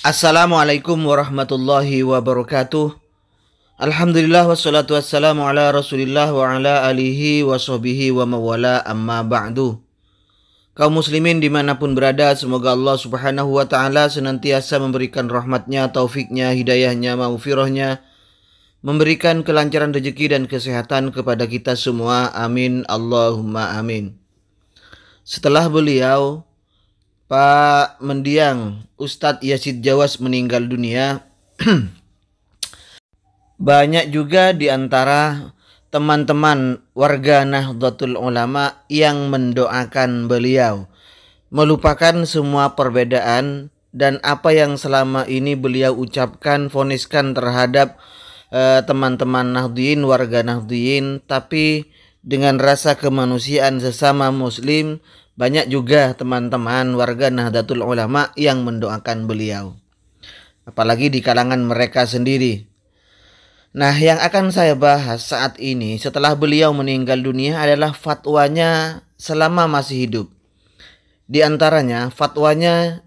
Assalamualaikum warahmatullahi wabarakatuh. Alhamdulillah wassalatu wassalamu ala rasulillah wa ala alihi wa sahbihi wa mawala amma ba'du. Kaum muslimin dimanapun berada, semoga Allah subhanahu wa ta'ala senantiasa memberikan rahmatnya, taufiknya, hidayahnya, maghfirahnya, memberikan kelancaran rezeki dan kesehatan kepada kita semua. Amin Allahumma amin. Setelah beliau Pak Mendiang Ustadz Yazid Jawas meninggal dunia, banyak juga di antara teman-teman warga Nahdlatul Ulama yang mendoakan beliau, melupakan semua perbedaan dan apa yang selama ini beliau ucapkan, voniskan terhadap teman-teman Nahdliyin, warga Nahdliyin, tapi dengan rasa kemanusiaan sesama muslim, banyak juga teman-teman warga Nahdlatul Ulama yang mendoakan beliau, apalagi di kalangan mereka sendiri. Nah, yang akan saya bahas saat ini setelah beliau meninggal dunia adalah fatwanya selama masih hidup. Di antaranya fatwanya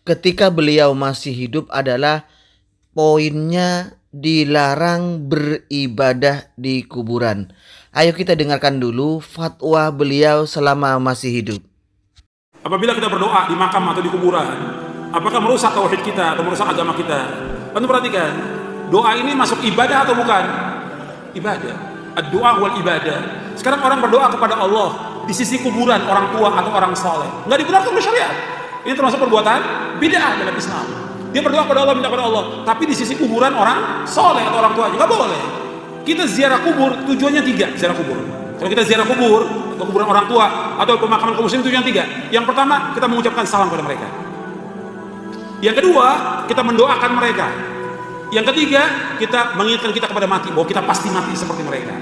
ketika beliau masih hidup adalah poinnya dilarang beribadah di kuburan. Ayo kita dengarkan dulu fatwa beliau selama masih hidup. Apabila kita berdoa di makam atau di kuburan, apakah merusak tauhid kita atau merusak agama kita? Anda perhatikan, doa ini masuk ibadah atau bukan? Ibadah. Ad-doa wal ibadah. Sekarang orang berdoa kepada Allah di sisi kuburan orang tua atau orang soleh, nggak dibenarkan oleh syariat. Ini termasuk perbuatan bid'ah dalam Islam. Dia berdoa kepada Allah, minta kepada Allah, tapi di sisi kuburan orang soleh atau orang tua juga boleh. Kita ziarah kubur tujuannya 3, ziarah kubur. Kalau kita ziarah kubur atau kuburan orang tua atau pemakaman kaum muslimin, tujuan 3. Yang pertama, kita mengucapkan salam kepada mereka. Yang kedua, kita mendoakan mereka. Yang ketiga, kita mengingatkan kita kepada mati, bahwa kita pasti mati seperti mereka.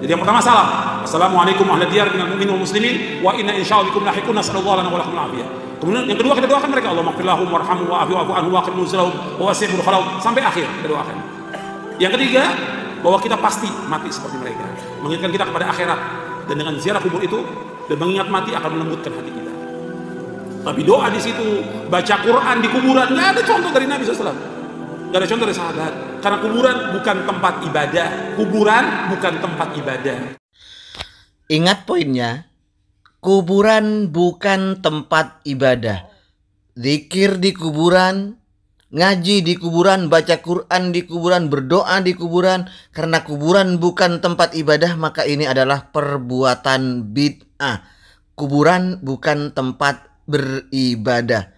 Jadi yang pertama salam. Assalamualaikum warahmatullahi wabarakatuh minal mu'minin wal muslimin wa inna insyaallah bikum lahiqun, nasallallahu lana wa lakum al-afiyah. Kemudian yang kedua, kita doakan mereka, Allah maghfirlahum warhamhum wa'fu anhum wa qim nuzulahum wa wasi'hum khalahum, sampai akhir kita doakan. Yang ketiga, bahwa kita pasti mati seperti mereka, mengingatkan kita kepada akhirat, dan dengan ziarah kubur itu dan mengingat mati akan melembutkan hati kita. Tapi doa di situ, baca Quran di kuburan, nggak ada contoh dari Nabi SAW, nggak ada contoh dari sahabat, karena kuburan bukan tempat ibadah. Kuburan bukan tempat ibadah. Ingat poinnya, kuburan bukan tempat ibadah. Zikir di kuburan, ngaji di kuburan, baca Quran di kuburan, berdoa di kuburan. Karena kuburan bukan tempat ibadah, maka ini adalah perbuatan bid'ah. Kuburan bukan tempat beribadah.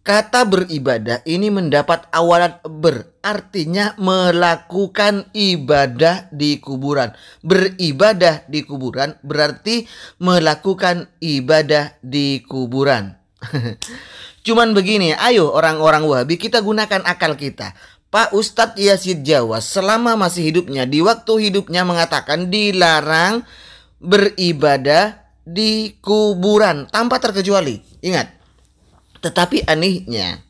Kata beribadah ini mendapat awalan ber, artinya melakukan ibadah di kuburan. Beribadah di kuburan berarti melakukan ibadah di kuburan. Cuman begini, ayo orang-orang Wahabi, kita gunakan akal kita. Pak Ustadz Yazid Jawas selama masih hidupnya, di waktu hidupnya mengatakan dilarang beribadah di kuburan tanpa terkecuali. Ingat. Tetapi anehnya,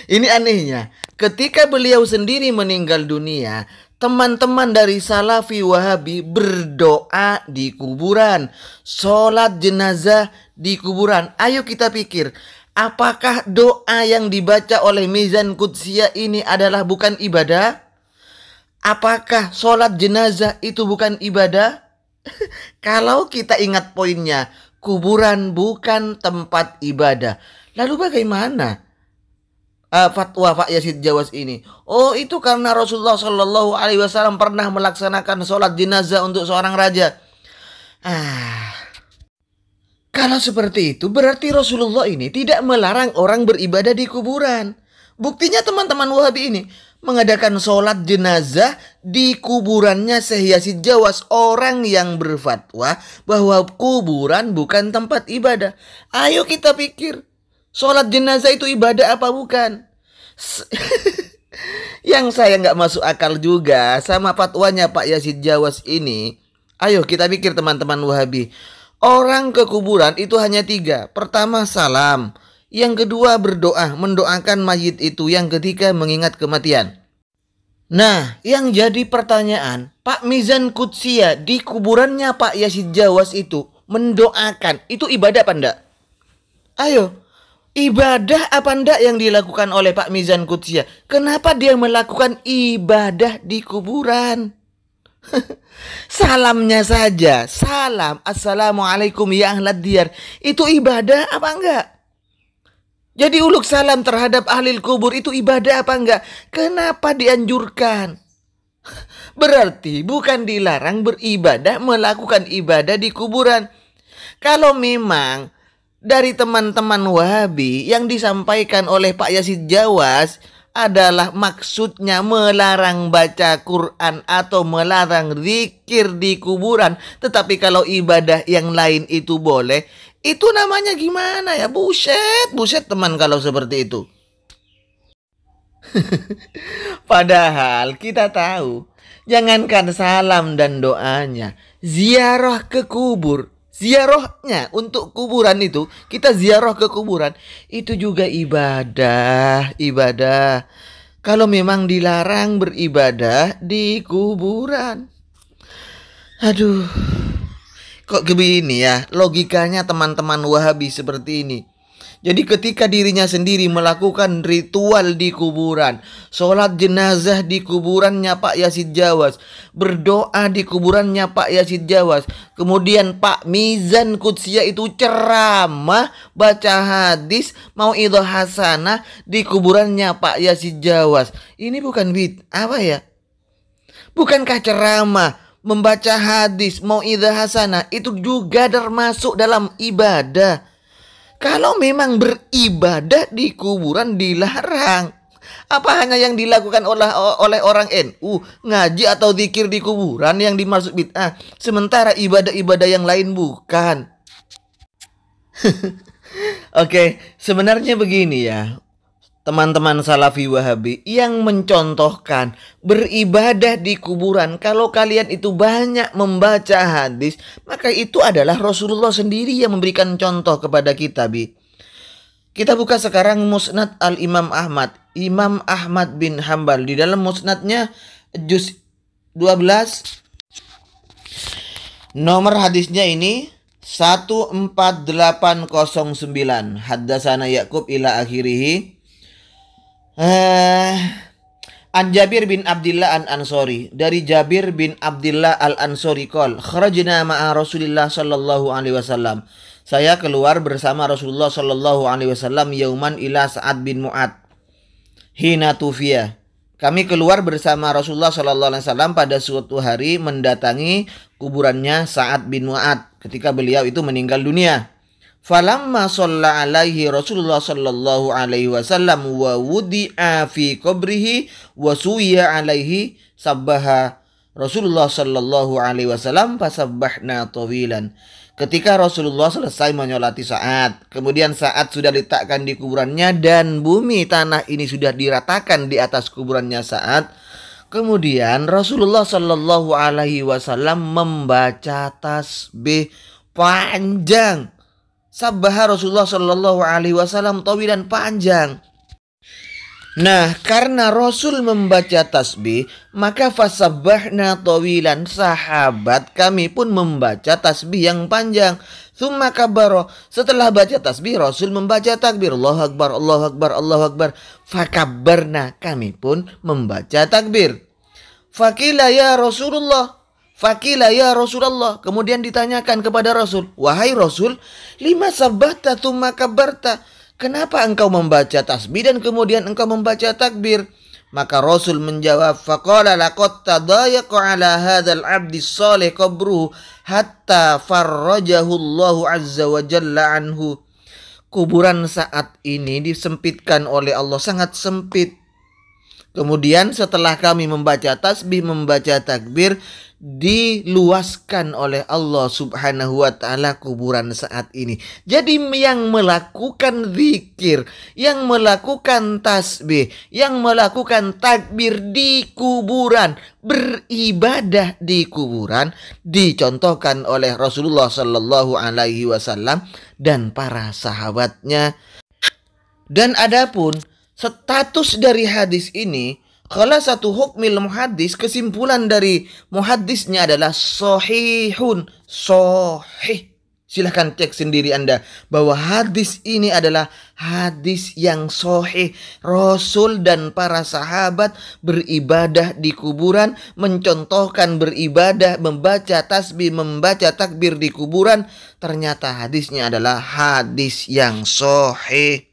ini anehnya, ketika beliau sendiri meninggal dunia, teman-teman dari Salafi Wahabi berdoa di kuburan, sholat jenazah di kuburan. Ayo kita pikir, apakah doa yang dibaca oleh Mizan Qudsiyah ini adalah bukan ibadah? Apakah sholat jenazah itu bukan ibadah? Kalau kita ingat poinnya, kuburan bukan tempat ibadah. Lalu bagaimana fatwa Pak Yazid Jawas ini? Oh, itu karena Rasulullah Shallallahu Alaihi Wasallam pernah melaksanakan sholat jenazah untuk seorang raja. Kalau seperti itu berarti Rasulullah ini tidak melarang orang beribadah di kuburan. Buktinya teman-teman Wahabi ini mengadakan sholat jenazah di kuburannya Syekh Yazid Jawas, orang yang berfatwa bahwa kuburan bukan tempat ibadah. Ayo kita pikir, sholat jenazah itu ibadah apa bukan? Yang saya nggak masuk akal juga sama fatwanya Pak Yazid Jawas ini. Ayo kita pikir teman-teman Wahabi. Orang ke kuburan itu hanya 3. Pertama salam. Yang kedua berdoa, mendoakan mayit itu. Yang ketiga mengingat kematian. Nah, yang jadi pertanyaan, Pak Mizan Qudsiyah di kuburannya Pak Yazid Jawas itu mendoakan, itu ibadah apa enggak? Ayo, Ibadah apa ndak yang dilakukan oleh Pak Mizan Qudsiah? Kenapa dia melakukan ibadah di kuburan? Salamnya saja, salam, assalamualaikum ya ahlad diyar, itu ibadah apa enggak? Jadi uluk salam terhadap ahli kubur itu ibadah apa enggak? Kenapa dianjurkan? Berarti bukan dilarang beribadah, melakukan ibadah di kuburan. Kalau memang dari teman-teman Wahabi yang disampaikan oleh Pak Yazid Jawas adalah maksudnya melarang baca Quran atau melarang zikir di kuburan, tetapi kalau ibadah yang lain itu boleh, itu namanya gimana ya? Buset teman kalau seperti itu. Padahal kita tahu, jangankan salam dan doanya, ziarah ke kubur, ziarahnya untuk kuburan itu, kita ziarah ke kuburan, itu juga ibadah. Kalau memang dilarang beribadah di kuburan. Aduh, kok begini ya logikanya teman-teman Wahabi seperti ini. Jadi ketika dirinya sendiri melakukan ritual di kuburan, sholat jenazah di kuburannya Pak Yazid Jawas, berdoa di kuburannya Pak Yazid Jawas, kemudian Pak Mizan Qudsiah itu ceramah, baca hadis, mauidhah hasanah di kuburannya Pak Yazid Jawas. Ini bukan apa ya? Bukankah ceramah, membaca hadis, mauidhah hasanah itu juga termasuk dalam ibadah? Kalau memang beribadah di kuburan dilarang, apa hanya yang dilakukan oleh orang NU, ngaji atau zikir di kuburan yang dimaksud bid'ah, sementara ibadah-ibadah yang lain bukan? Oke, sebenarnya begini ya, teman-teman Salafi Wahabi yang mencontohkan beribadah di kuburan, kalau kalian itu banyak membaca hadis, maka itu adalah Rasulullah sendiri yang memberikan contoh kepada kita, Bi. Kita buka sekarang Musnad Al-Imam Ahmad, Imam Ahmad bin Hambal. Di dalam musnadnya juz 12, nomor hadisnya ini 14809. Haddatsana Yaqub ila akhirih. An Jabir bin Abdullah Al-Ansari, dari Jabir bin Abdullah Al-Ansari qol kharajna ma'a Rasulillah sallallahu alaihi wasallam, saya keluar bersama Rasulullah sallallahu alaihi wasallam yauman ila Sa'ad bin Mu'ad hina tufiya, kami keluar bersama Rasulullah sallallahu alaihi wasallam pada suatu hari mendatangi kuburannya Sa'ad bin Mu'ad ketika beliau itu meninggal dunia. Falamma shalla alaihi Rasulullah sallallahu alaihi wasallam wa wudi'a fi qabrihi wa suwiya alaihi sabbaha Rasulullah sallallahu alaihi wasallam fasabbahna tawilan. Ketika Rasulullah selesai menyolati Sa'ad, kemudian Sa'ad sudah diletakkan di kuburannya dan bumi tanah ini sudah diratakan di atas kuburannya Sa'ad. Kemudian Rasulullah sallallahu alaihi wasallam membaca tasbih panjang. Sabbaha Rasulullah sallallahu alaihi wasallam tawilan, panjang. Nah, karena Rasul membaca tasbih, maka fasabbahna tawilan, sahabat kami pun membaca tasbih yang panjang. Tsumma kabbara, setelah baca tasbih Rasul membaca takbir, Allahu akbar, Allahu akbar, Allahu akbar. Fakabbarna, kami pun membaca takbir. Faqila ya Rasulullah, Fakila ya Rasulullah, kemudian ditanyakan kepada Rasul, wahai Rasul, lima sabbahta tsumma kabbarta, kenapa engkau membaca tasbih dan kemudian engkau membaca takbir? Maka Rasul menjawab, faqala laqad tadayaqa ala hadzal abdi shalih qabruhu hatta farrajahu Allahu azza wa jalla anhu. Kuburan saat ini disempitkan oleh Allah, sangat sempit. Kemudian setelah kami membaca tasbih, membaca takbir, diluaskan oleh Allah subhanahu wa ta'ala kuburan saat ini. Jadi yang melakukan zikir, yang melakukan tasbih, yang melakukan takbir di kuburan, beribadah di kuburan, dicontohkan oleh Rasulullah sallallahu alaihi wasallam dan para sahabatnya. Dan adapun status dari hadis ini, kalau satu hukmil muhaddis, kesimpulan dari muhaddisnya adalah sahihun, sahih, Silahkan cek sendiri Anda bahwa hadis ini adalah hadis yang sahih. Rasul dan para sahabat beribadah di kuburan, mencontohkan beribadah, membaca tasbih, membaca takbir di kuburan. Ternyata hadisnya adalah hadis yang sahih.